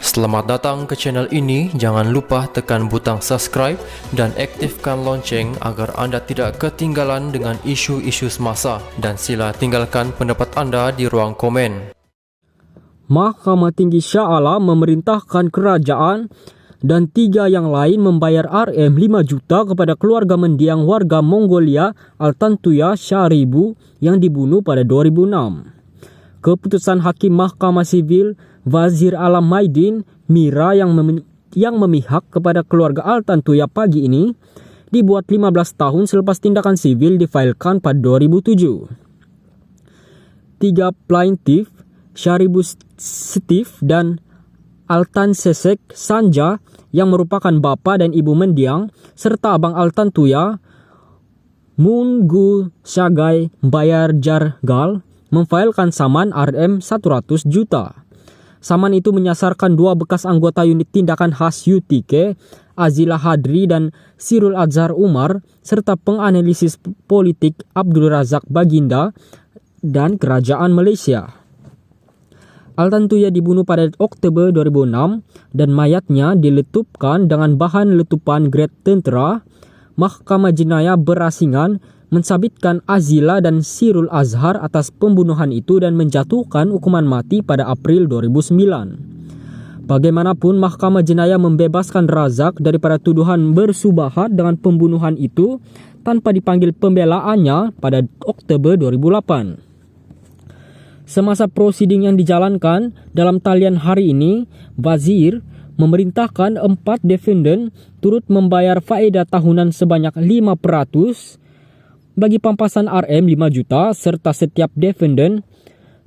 Selamat datang ke channel ini. Jangan lupa tekan butang subscribe dan aktifkan lonceng agar anda tidak ketinggalan dengan isu-isu semasa, dan sila tinggalkan pendapat anda di ruang komen. Mahkamah Tinggi Shah Alam memerintahkan kerajaan dan 3 yang lain membayar Rm 5 juta kepada keluarga mendiang warga Mongolia Altantuya Sharibu yang dibunuh pada 2006. Keputusan Hakim Mahkamah Sivil Wazir Alam Maidin Mira yang memihak kepada keluarga Altantuya pagi ini dibuat 15 tahun selepas tindakan sivil difailkan pada 2007. 3 plaintif, Sharibu Steve dan Altan Sesek Sanja yang merupakan bapa dan ibu mendiang, serta abang Altantuya Mungu Shagai Bayar Jargal memfailkan saman Rm 100 juta. Saman itu menyasarkan 2 bekas anggota unit tindakan khas UTK, Azila Hadri dan Sirul Azhar Umar, serta penganalisis politik Abdul Razak Baginda dan Kerajaan Malaysia. Altantuya dibunuh pada Oktober 2006 dan mayatnya diletupkan dengan bahan letupan grade tentera. Mahkamah Jenayah Berasingan mensabitkan Azila dan Sirul Azhar atas pembunuhan itu dan menjatuhkan hukuman mati pada April 2009. Bagaimanapun, Mahkamah Jenayah membebaskan Razak daripada tuduhan bersubahat dengan pembunuhan itu tanpa dipanggil pembelaannya pada Oktober 2008. Semasa prosiding yang dijalankan dalam talian hari ini, Wazir memerintahkan 4 defendant turut membayar faedah tahunan sebanyak 5% bagi pampasan Rm 5 juta, serta setiap defendant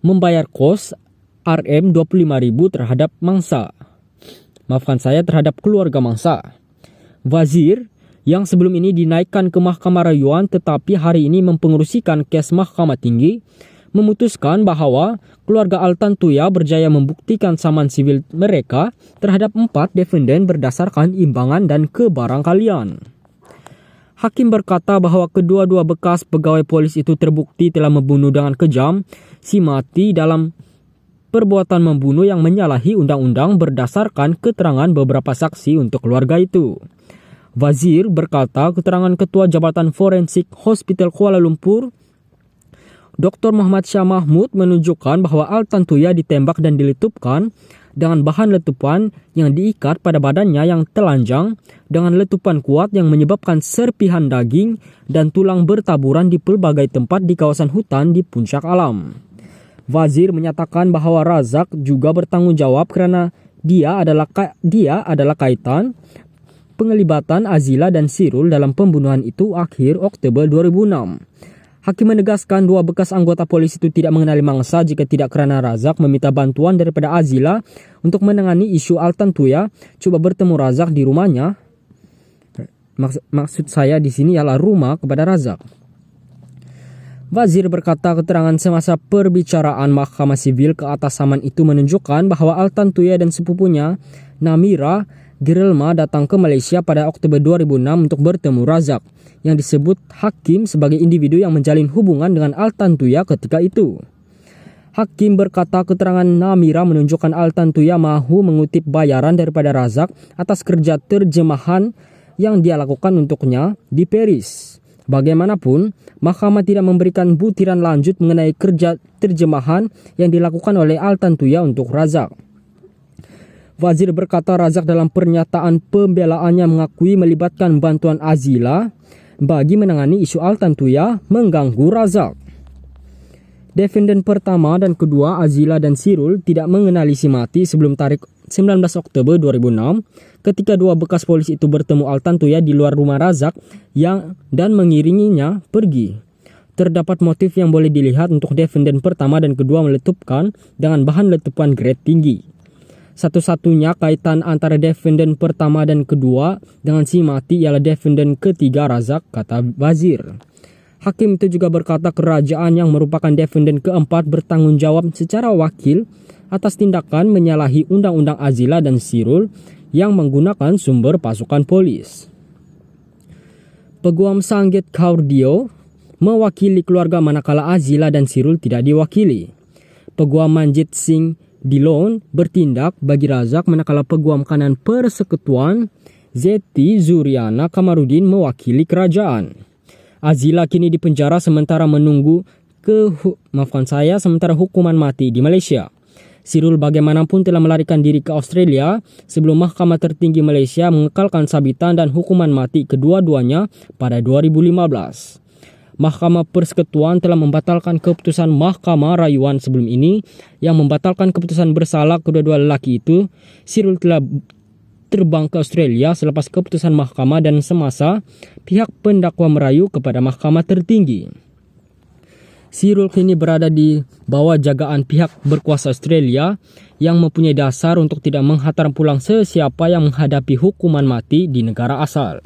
membayar kos Rm 25.000 terhadap mangsa. terhadap keluarga mangsa. Wazir yang sebelum ini dinaikkan ke Mahkamah Rayuan tetapi hari ini mempengerusikan kes Mahkamah Tinggi, memutuskan bahawa keluarga Altantuya berjaya membuktikan saman sivil mereka terhadap 4 defendant berdasarkan imbangan dan kebarangkalian. Hakim berkata bahawa kedua-dua bekas pegawai polis itu terbukti telah membunuh dengan kejam si mati dalam perbuatan membunuh yang menyalahi undang-undang berdasarkan keterangan beberapa saksi untuk keluarga itu. Wazir berkata keterangan Ketua Jabatan Forensik Hospital Kuala Lumpur, Dr. Muhammad Shah Mahmud, menunjukkan bahawa Altantuya ditembak dan diletupkan dengan bahan letupan yang diikat pada badannya yang telanjang dengan letupan kuat yang menyebabkan serpihan daging dan tulang bertaburan di pelbagai tempat di kawasan hutan di Puncak Alam. Wazir menyatakan bahawa Razak juga bertanggungjawab kerana dia adalah kaitan penglibatan Azila dan Sirul dalam pembunuhan itu akhir Oktober 2006. Hakim menegaskan 2 bekas anggota polis itu tidak mengenali mangsa jika tidak kerana Razak meminta bantuan daripada Azila untuk menangani isu Altantuya cuba bertemu Razak di rumahnya. Maksud saya di sini ialah rumah kepada Razak. Wazir berkata keterangan semasa perbicaraan Mahkamah Sivil ke atas saman itu menunjukkan bahawa Altantuya dan sepupunya Namira Girelma datang ke Malaysia pada Oktober 2006 untuk bertemu Razak, yang disebut Hakim sebagai individu yang menjalin hubungan dengan Altantuya ketika itu. Hakim berkata keterangan Namira menunjukkan Altantuya mahu mengutip bayaran daripada Razak atas kerja terjemahan yang dia lakukan untuknya di Paris. Bagaimanapun, mahkamah tidak memberikan butiran lanjut mengenai kerja terjemahan yang dilakukan oleh Altantuya untuk Razak. Wazir berkata Razak dalam pernyataan pembelaannya mengakui melibatkan bantuan Azila bagi menangani isu Altantuya mengganggu Razak. Defendant pertama dan kedua, Azila dan Sirul, tidak mengenali si mati sebelum tarikh 19 Oktober 2006 ketika 2 bekas polis itu bertemu Altantuya di luar rumah Razak dan mengiringinya pergi. Terdapat motif yang boleh dilihat untuk defendant pertama dan kedua meletupkan dengan bahan letupan grade tinggi. Satu-satunya kaitan antara defendant pertama dan kedua dengan si mati ialah defendant ketiga Razak, kata Wazir. Hakim itu juga berkata kerajaan yang merupakan defendant keempat bertanggungjawab secara wakil atas tindakan menyalahi undang-undang Azila dan Sirul yang menggunakan sumber pasukan polis. Peguam Sanggit Kaurdio mewakili keluarga manakala Azila dan Sirul tidak diwakili. Peguam Manjit Singh Dillon bertindak bagi Razak manakala Peguam Kanan Persekutuan Zeti Zuriana Kamarudin mewakili kerajaan. Azila kini dipenjara sementara menunggu sementara hukuman mati di Malaysia. Sirul bagaimanapun telah melarikan diri ke Australia sebelum Mahkamah Tertinggi Malaysia mengekalkan sabitan dan hukuman mati kedua-duanya pada 2015. Mahkamah Persekutuan telah membatalkan keputusan Mahkamah Rayuan sebelum ini yang membatalkan keputusan bersalah kedua-dua lelaki itu. Sirul telah terbang ke Australia selepas keputusan mahkamah dan semasa pihak pendakwa merayu kepada Mahkamah Tertinggi. Sirul kini berada di bawah jagaan pihak berkuasa Australia yang mempunyai dasar untuk tidak menghantar pulang sesiapa yang menghadapi hukuman mati di negara asal.